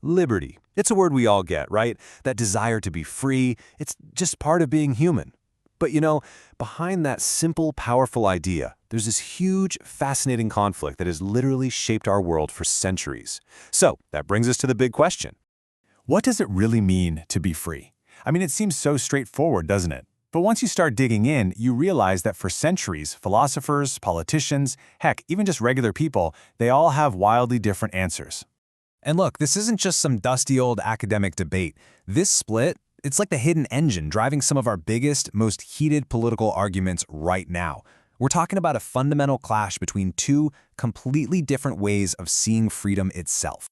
Liberty. It's a word we all get, right? That desire to be free. It's just part of being human. But behind that simple, powerful idea, there's this huge, fascinating conflict that has literally shaped our world for centuries. So that brings us to the big question. What does it really mean to be free? I mean, it seems so straightforward, doesn't it? But once you start digging in, you realize that for centuries, philosophers, politicians, heck, even just regular people, they all have wildly different answers. And look, this isn't just some dusty old academic debate. This split, it's like the hidden engine driving some of our biggest, most heated political arguments right now. We're talking about a fundamental clash between two completely different ways of seeing freedom itself.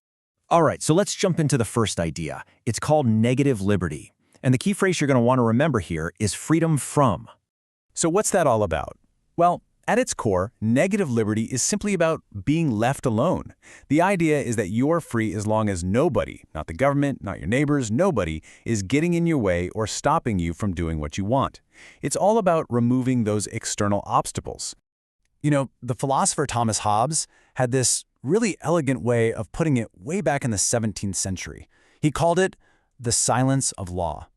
All right, so let's jump into the first idea. It's called negative liberty. And the key phrase you're going to want to remember here is freedom from. So what's that all about? Well, at its core, negative liberty is simply about being left alone. The idea is that you're free as long as nobody, not the government, not your neighbors, nobody, is getting in your way or stopping you from doing what you want. It's all about removing those external obstacles. The philosopher Thomas Hobbes had this really elegant way of putting it way back in the 17th century. He called it the silence of law.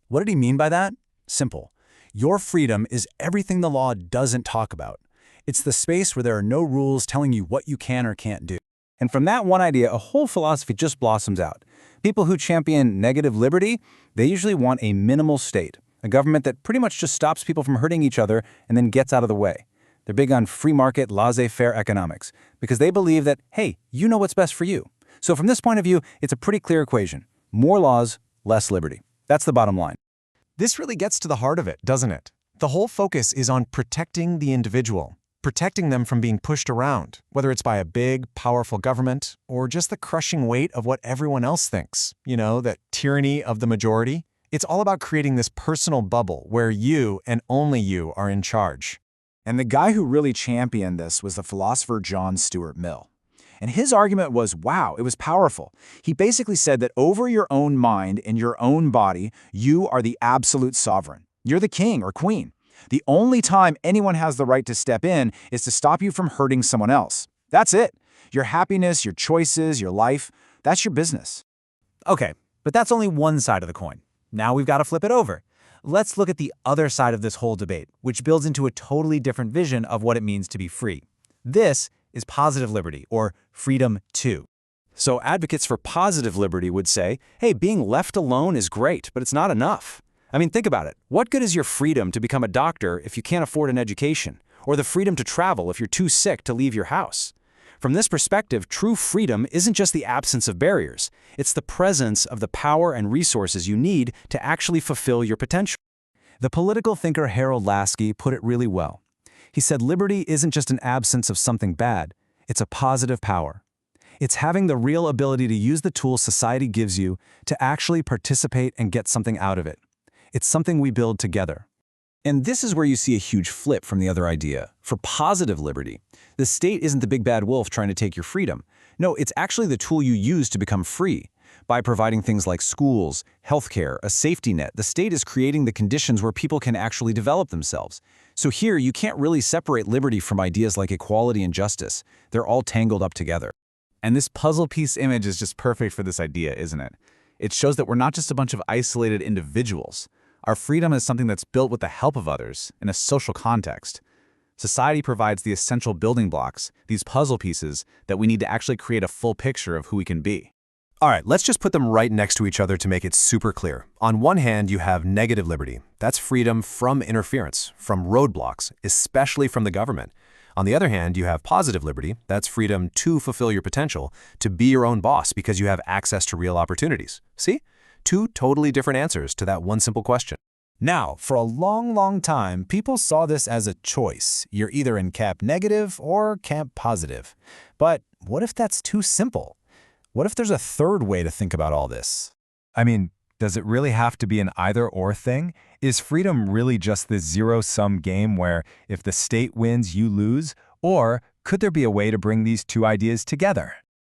What did he mean by that? Simple. Your freedom is everything the law doesn't talk about. It's the space where there are no rules telling you what you can or can't do. And from that one idea, a whole philosophy just blossoms out. People who champion negative liberty, they usually want a minimal state, a government that pretty much just stops people from hurting each other and then gets out of the way. They're big on free market, laissez-faire economics because they believe that, hey, you know what's best for you. So from this point of view, it's a pretty clear equation. More laws, less liberty. That's the bottom line. This really gets to the heart of it, doesn't it? The whole focus is on protecting the individual, protecting them from being pushed around, whether it's by a big, powerful government or just the crushing weight of what everyone else thinks, that tyranny of the majority. It's all about creating this personal bubble where you and only you are in charge. And the guy who really championed this was the philosopher John Stuart Mill. And his argument was, wow, it was powerful. He basically said that over your own mind and your own body, you are the absolute sovereign. You're the king or queen. The only time anyone has the right to step in is to stop you from hurting someone else. That's it. Your happiness, your choices, your life, that's your business. Okay, but that's only one side of the coin. Now we've got to flip it over. Let's look at the other side of this whole debate, which builds into a totally different vision of what it means to be free. This is positive liberty, or freedom too. So advocates for positive liberty would say, hey, being left alone is great, but it's not enough. I mean, think about it. What good is your freedom to become a doctor if you can't afford an education? Or the freedom to travel if you're too sick to leave your house? From this perspective, true freedom isn't just the absence of barriers. It's the presence of the power and resources you need to actually fulfill your potential. The political thinker Harold Lasky put it really well. He said liberty isn't just an absence of something bad, it's a positive power. It's having the real ability to use the tools society gives you to actually participate and get something out of it. It's something we build together. And this is where you see a huge flip from the other idea. For positive liberty, the state isn't the big bad wolf trying to take your freedom. No, it's actually the tool you use to become free. By providing things like schools, healthcare, a safety net, the state is creating the conditions where people can actually develop themselves. So here, you can't really separate liberty from ideas like equality and justice. They're all tangled up together. And this puzzle piece image is just perfect for this idea, isn't it? It shows that we're not just a bunch of isolated individuals. Our freedom is something that's built with the help of others in a social context. Society provides the essential building blocks, these puzzle pieces, that we need to actually create a full picture of who we can be. All right, let's just put them right next to each other to make it super clear. On one hand, you have negative liberty. That's freedom from interference, from roadblocks, especially from the government. On the other hand, you have positive liberty. That's freedom to fulfill your potential, to be your own boss because you have access to real opportunities. See? Two totally different answers to that one simple question. Now, for a long, long time, people saw this as a choice. You're either in camp negative or camp positive. But what if that's too simple? What if there's a third way to think about all this? I mean, does it really have to be an either-or thing? Is freedom really just this zero-sum game where if the state wins, you lose? Or could there be a way to bring these two ideas together?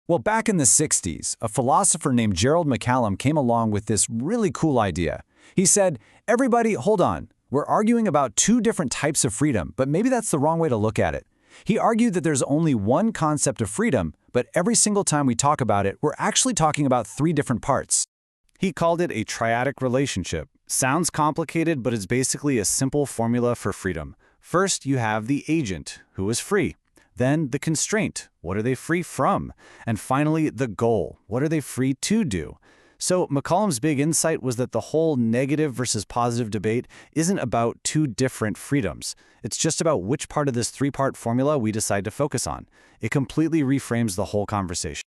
Well, back in the 60s, a philosopher named Gerald McCallum came along with this really cool idea. He said, everybody, hold on. We're arguing about two different types of freedom, but maybe that's the wrong way to look at it. He argued that there's only one concept of freedom, but every single time we talk about it, we're actually talking about three different parts. He called it a triadic relationship. Sounds complicated, but it's basically a simple formula for freedom. First, you have the agent, who is free. Then the constraint, what are they free from? And finally, the goal, what are they free to do? So McCollum's big insight was that the whole negative versus positive debate isn't about two different freedoms. It's just about which part of this three-part formula we decide to focus on. It completely reframes the whole conversation.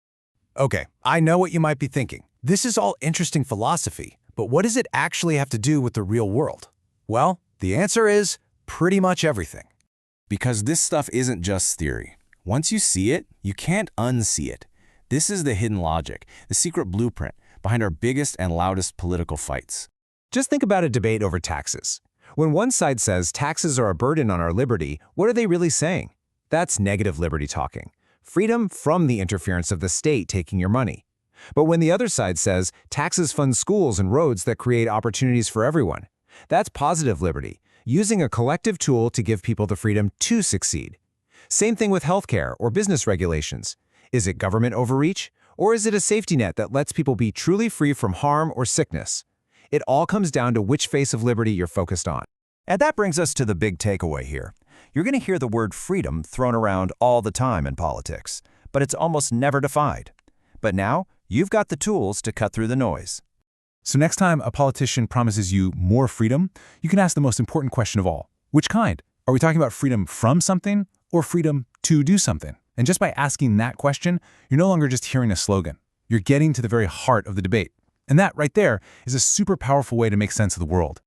Okay, I know what you might be thinking. This is all interesting philosophy, but what does it actually have to do with the real world? Well, the answer is pretty much everything. Because this stuff isn't just theory. Once you see it, you can't unsee it. This is the hidden logic, the secret blueprint behind our biggest and loudest political fights. Just think about a debate over taxes. When one side says taxes are a burden on our liberty, what are they really saying? That's negative liberty talking. Freedom from the interference of the state taking your money. But when the other side says taxes fund schools and roads that create opportunities for everyone, that's positive liberty, using a collective tool to give people the freedom to succeed. Same thing with healthcare or business regulations. Is it government overreach? Or is it a safety net that lets people be truly free from harm or sickness? It all comes down to which face of liberty you're focused on. And that brings us to the big takeaway here. You're going to hear the word freedom thrown around all the time in politics, but it's almost never defined. But now, you've got the tools to cut through the noise. So next time a politician promises you more freedom, you can ask the most important question of all. Which kind? Are we talking about freedom from something or freedom to do something? And just by asking that question, you're no longer just hearing a slogan. You're getting to the very heart of the debate. And that right there is a super powerful way to make sense of the world.